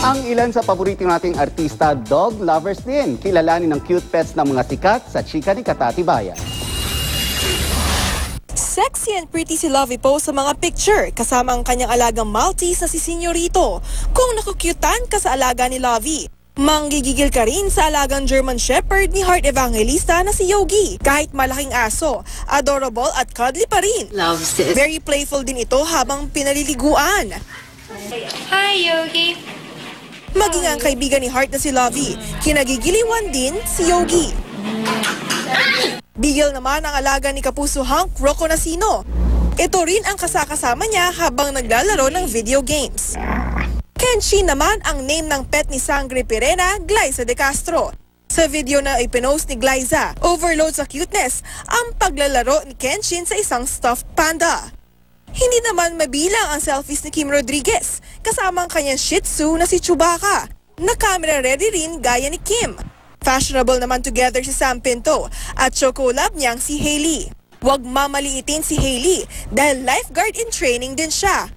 Ang ilan sa paborito nating artista, dog lovers din. Kilalanin ng cute pets ng mga sikat sa chika ni Katatibayan. Sexy and pretty si Lovie Poe sa mga picture kasama ang kanyang alagang Maltese na si Senyorito. Kung nakukyutan ka sa alaga ni Lovie, manggigigil ka rin sa alagang German Shepherd ni Heart Evangelista na si Yogi. Kahit malaking aso, adorable at cuddly pa rin. Loves it. Very playful din ito habang pinaliliguan. Hi, Yogi. Maging ang kaibigan ni Heart na si Lovie, kinagigiliwan din si Yogi. Bigil naman ang alaga ni Kapuso Hank, Rocco Nacino. Ito rin ang kasakasama niya habang naglalaro ng video games. Kenshi naman ang name ng pet ni Sangre Pirena, Glyza De Castro. Sa video na ipinost ni Glyza, overload sa cuteness ang paglalaro ni Kenshin sa isang stuffed panda. Hindi naman mabilang ang selfies ni Kim Rodriguez kasama ang kanyang Shih Tzu na si Chewbacca, na camera ready rin gaya ni Kim. Fashionable naman together si Sam Pinto at chocolab niyang si Hailey. Huwag mamaliitin si Hailey dahil lifeguard in training din siya.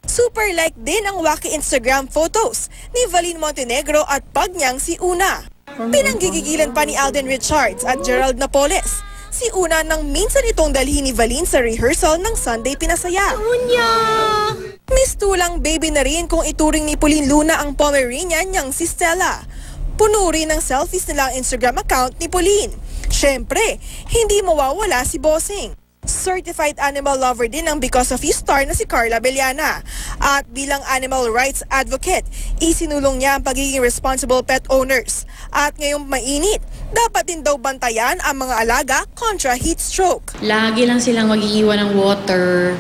Super like din ang wacky Instagram photos ni Valeen Montenegro at pag niyang si Una. Pinanggigigilan pa ni Alden Richards at Gerald Napoles si Una nang minsan itong dalhin ni Valeen sa rehearsal ng Sunday Pinasaya. Miss tulang baby na rin kung ituring ni Pauline Luna ang Pomeranian niyang si Stella. Puno rin ng selfies nila ang Instagram account ni Pauline. Siyempre, hindi mawawala si Bossing. Certified animal lover din ang Because of You star na si Carla Bellana. At bilang animal rights advocate, isinulong niya ang pagiging responsible pet owners. At ngayong mainit, dapat din daw bantayan ang mga alaga kontra heat stroke. Lagi lang silang mag-iiwan ng water.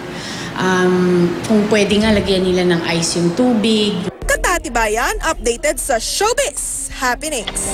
Kung pwede nga, lagyan nila ng ice yung tubig. Katatibayan, updated sa Showbiz Happenings.